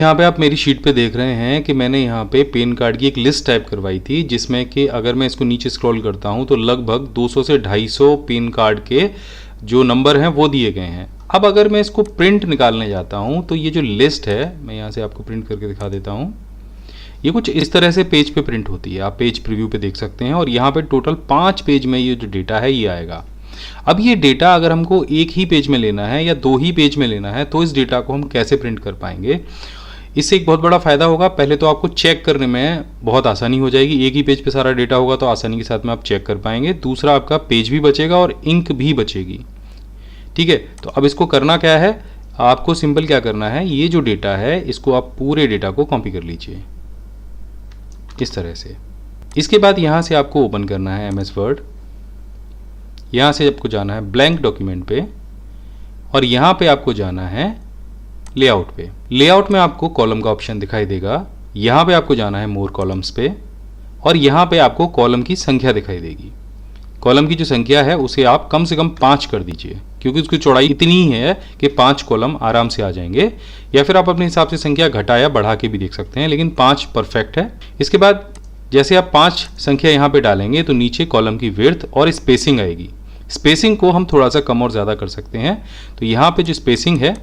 यहाँ पे आप मेरी शीट पे देख रहे हैं कि मैंने यहाँ पे पेन कार्ड की एक लिस्ट टाइप करवाई थी, जिसमें कि अगर मैं इसको नीचे स्क्रॉल करता हूँ तो लगभग 200 से 250 पेन कार्ड के जो नंबर हैं वो दिए गए हैं। अब अगर मैं इसको प्रिंट निकालने जाता हूँ तो ये जो लिस्ट है, मैं यहाँ से आपको प्रिंट करके दिखा देता हूँ। ये कुछ इस तरह से पेज पे प्रिंट होती है, आप पेज प्रीव्यू पे देख सकते हैं। और यहाँ पे टोटल 5 पेज में ये जो डेटा है ये आएगा। अब ये डेटा अगर हमको एक ही पेज में लेना है या 2 ही पेज में लेना है तो इस डेटा को हम कैसे प्रिंट कर पाएंगे। इससे एक बहुत बड़ा फ़ायदा होगा, पहले तो आपको चेक करने में बहुत आसानी हो जाएगी। एक ही पेज पे सारा डेटा होगा तो आसानी के साथ में आप चेक कर पाएंगे। दूसरा, आपका पेज भी बचेगा और इंक भी बचेगी। ठीक है, तो अब इसको करना क्या है, आपको सिंपल क्या करना है, ये जो डेटा है इसको आप पूरे डेटा को कॉपी कर लीजिए इस तरह से। इसके बाद यहाँ से आपको ओपन करना है MS वर्ड। यहाँ से आपको जाना है ब्लैंक डॉक्यूमेंट पे और यहाँ पे आपको जाना है लेआउट पे। लेआउट में आपको कॉलम का ऑप्शन दिखाई देगा। यहाँ पे आपको जाना है मोर कॉलम्स पे और यहाँ पे आपको कॉलम की संख्या दिखाई देगी। कॉलम की जो संख्या है उसे आप कम से कम 5 कर दीजिए, क्योंकि उसकी चौड़ाई इतनी ही है कि 5 कॉलम आराम से आ जाएंगे। या फिर आप अपने हिसाब से संख्या घटा या बढ़ा के भी देख सकते हैं, लेकिन 5 परफेक्ट है। इसके बाद जैसे आप 5 संख्या यहाँ पे डालेंगे तो नीचे कॉलम की विड्थ और स्पेसिंग आएगी। स्पेसिंग को हम थोड़ा सा कम और ज़्यादा कर सकते हैं। तो यहाँ पे जो स्पेसिंग है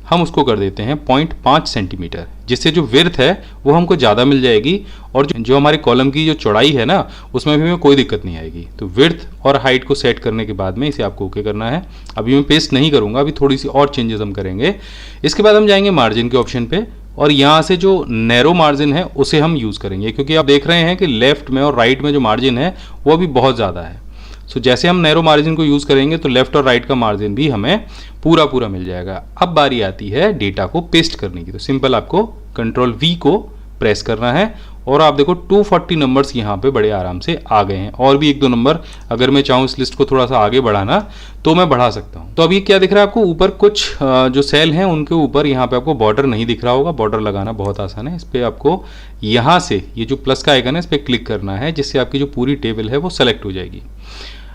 हम उसको कर देते हैं 0.5 सेंटीमीटर, जिससे जो विड्थ है वो हमको ज़्यादा मिल जाएगी और जो हमारे कॉलम की जो चौड़ाई है ना उसमें भी हमें कोई दिक्कत नहीं आएगी। तो विड्थ और हाइट को सेट करने के बाद में इसे आपको ओके करना है। अभी मैं पेस्ट नहीं करूँगा, अभी थोड़ी सी और चेंजेस हम करेंगे। इसके बाद हम जाएंगे मार्जिन के ऑप्शन पे और यहाँ से जो नैरो मार्जिन है उसे हम यूज़ करेंगे, क्योंकि आप देख रहे हैं कि लेफ्ट में और राइट में जो मार्जिन है वो भी बहुत ज़्यादा है। सो जैसे हम नैरो मार्जिन को यूज़ करेंगे तो लेफ्ट और राइट का मार्जिन भी हमें पूरा मिल जाएगा। अब बारी आती है डेटा को पेस्ट करने की। तो सिंपल आपको Ctrl V को प्रेस करना है और आप देखो 240 नंबर्स यहाँ पे बड़े आराम से आ गए हैं। और भी 1-2 नंबर अगर मैं चाहूँ इस लिस्ट को थोड़ा सा आगे बढ़ाना तो मैं बढ़ा सकता हूँ। तो अभी क्या दिख रहा है आपको, ऊपर कुछ जो सेल हैं उनके ऊपर यहाँ पे आपको बॉर्डर नहीं दिख रहा होगा। बॉर्डर लगाना बहुत आसान है। इस पर आपको यहाँ से ये जो प्लस का आइकन है इस पर क्लिक करना है, जिससे आपकी जो पूरी टेबल है वो सेलेक्ट हो जाएगी।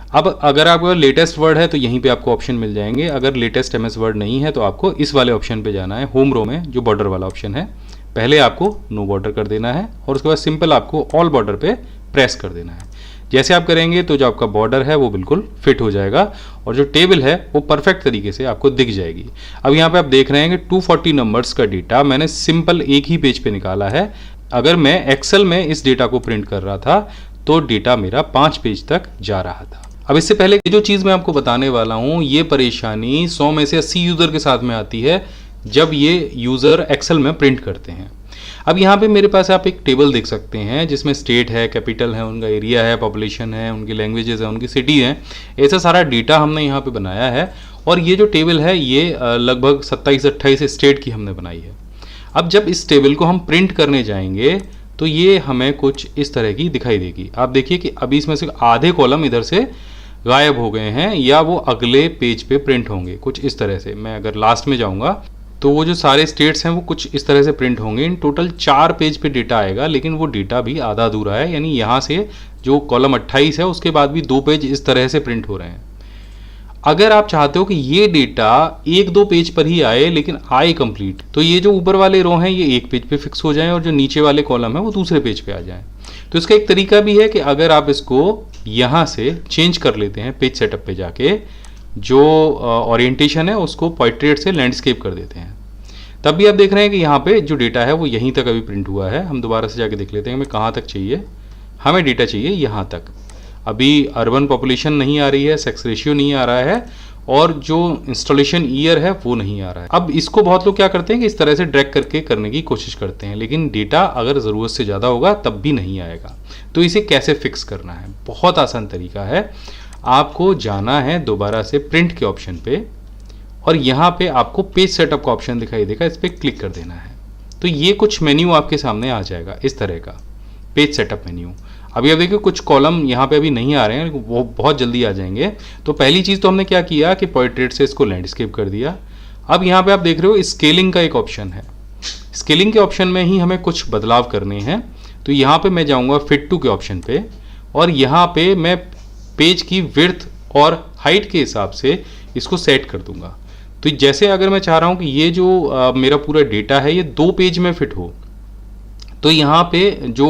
अब अगर आपका लेटेस्ट वर्ड है तो यहीं पे आपको ऑप्शन मिल जाएंगे। अगर लेटेस्ट MS वर्ड नहीं है तो आपको इस वाले ऑप्शन पे जाना है, होम रो में जो बॉर्डर वाला ऑप्शन है। पहले आपको नो बॉर्डर कर देना है और उसके बाद सिंपल आपको ऑल बॉर्डर पे प्रेस कर देना है। जैसे आप करेंगे तो जो आपका बॉर्डर है वो बिल्कुल फिट हो जाएगा और जो टेबल है वो परफेक्ट तरीके से आपको दिख जाएगी। अब यहाँ पे आप देख रहे हैं कि 240 नंबर्स का डेटा मैंने सिंपल एक ही पेज पे निकाला है। अगर मैं एक्सेल में इस डेटा को प्रिंट कर रहा था तो डेटा मेरा 5 पेज तक जा रहा था। अब इससे पहले जो चीज़ मैं आपको बताने वाला हूँ, ये परेशानी 100 में से 80 यूज़र के साथ में आती है जब ये यूज़र एक्सेल में प्रिंट करते हैं। अब यहाँ पे मेरे पास आप एक टेबल देख सकते हैं जिसमें स्टेट है, कैपिटल है, उनका एरिया है, पॉपुलेशन है, उनकी लैंग्वेजेस है, उनकी सिटी है। ऐसा सारा डेटा हमने यहाँ पे बनाया है और ये जो टेबल है ये लगभग 27-28 स्टेट की हमने बनाई है। अब जब इस टेबल को हम प्रिंट करने जाएंगे तो ये हमें कुछ इस तरह की दिखाई देगी। आप देखिए कि अभी इसमें से आधे कॉलम इधर से गायब हो गए हैं या वो अगले पेज पे प्रिंट होंगे कुछ इस तरह से। मैं अगर लास्ट में जाऊंगा तो वो जो सारे स्टेट्स हैं वो कुछ इस तरह से प्रिंट होंगे। इन टोटल 4 पेज पे डेटा आएगा, लेकिन वो डेटा भी आधा अधूरा है। यानी यहाँ से जो कॉलम 28 है उसके बाद भी 2 पेज इस तरह से प्रिंट हो रहे हैं। अगर आप चाहते हो कि ये डेटा 1-2 पेज पर ही आए लेकिन आए कंप्लीट, तो ये जो ऊपर वाले रो हैं ये एक पेज पे फिक्स हो जाएं और जो नीचे वाले कॉलम है वो दूसरे पेज पे आ जाएं। तो इसका एक तरीका भी है कि अगर आप इसको यहाँ से चेंज कर लेते हैं, पेज सेटअप पे जाके जो ओरिएंटेशन है उसको पोर्ट्रेट से लैंडस्केप कर देते हैं, तब भी आप देख रहे हैं कि यहाँ पे जो डेटा है वो यहीं तक अभी प्रिंट हुआ है। हम दोबारा से जाके देख लेते हैं हमें कहाँ तक चाहिए। हमें डेटा चाहिए यहाँ तक। अभी अर्बन पॉपुलेशन नहीं आ रही है, सेक्स रेशियो नहीं आ रहा है और जो इंस्टॉलेशन ईयर है वो नहीं आ रहा है। अब इसको बहुत लोग क्या करते हैं कि इस तरह से ड्रैग करके करने की कोशिश करते हैं, लेकिन डेटा अगर ज़रूरत से ज़्यादा होगा तब भी नहीं आएगा। तो इसे कैसे फिक्स करना है, बहुत आसान तरीका है। आपको जाना है दोबारा से प्रिंट के ऑप्शन पे और यहाँ पे आपको पेज सेटअप का ऑप्शन दिखाई देगा, इस पर क्लिक कर देना है। तो ये कुछ मेन्यू आपके सामने आ जाएगा इस तरह का, पेज सेटअप मेन्यू। अभी आप देखिए कुछ कॉलम यहाँ पे अभी नहीं आ रहे हैं, वो बहुत जल्दी आ जाएंगे। तो पहली चीज़ तो हमने क्या किया कि पोर्ट्रेट से इसको लैंडस्केप कर दिया। अब यहाँ पे आप देख रहे हो स्केलिंग का एक ऑप्शन है। स्केलिंग के ऑप्शन में ही हमें कुछ बदलाव करने हैं। तो यहाँ पे मैं जाऊँगा फिट टू के ऑप्शन पे और यहाँ पे मैं पेज की विड्थ और हाइट के हिसाब से इसको सेट कर दूंगा। तो तो जैसे अगर मैं चाह रहा हूँ कि ये जो मेरा पूरा डेटा है ये 2 पेज में फिट हो, तो यहाँ पे जो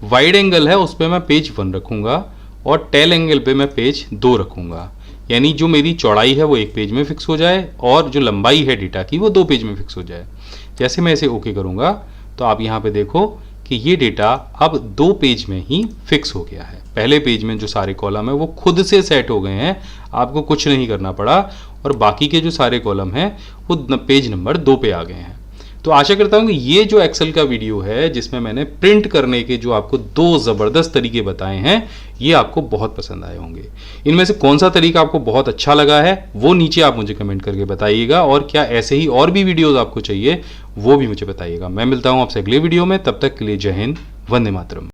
वाइड एंगल है उस पर मैं पेज 1 रखूँगा और टेल एंगल पे मैं पेज 2 रखूँगा। यानी जो मेरी चौड़ाई है वो 1 पेज में फिक्स हो जाए और जो लंबाई है डेटा की वो 2 पेज में फिक्स हो जाए। जैसे मैं इसे ओके करूँगा तो आप यहाँ पे देखो कि ये डेटा अब 2 पेज में ही फिक्स हो गया है। पहले पेज में जो सारे कॉलम है वो खुद से सेट हो गए हैं, आपको कुछ नहीं करना पड़ा, और बाकी के जो सारे कॉलम हैं वो पेज नंबर 2 पे आ गए हैं। तो आशा करता हूँ कि ये जो एक्सेल का वीडियो है जिसमें मैंने प्रिंट करने के जो आपको 2 ज़बरदस्त तरीके बताए हैं ये आपको बहुत पसंद आए होंगे। इनमें से कौन सा तरीका आपको बहुत अच्छा लगा है वो नीचे आप मुझे कमेंट करके बताइएगा, और क्या ऐसे ही और भी वीडियोज़ आपको चाहिए वो भी मुझे बताइएगा। मैं मिलता हूँ आपसे अगले वीडियो में, तब तक के लिए जय हिंद, वंदे मातरम।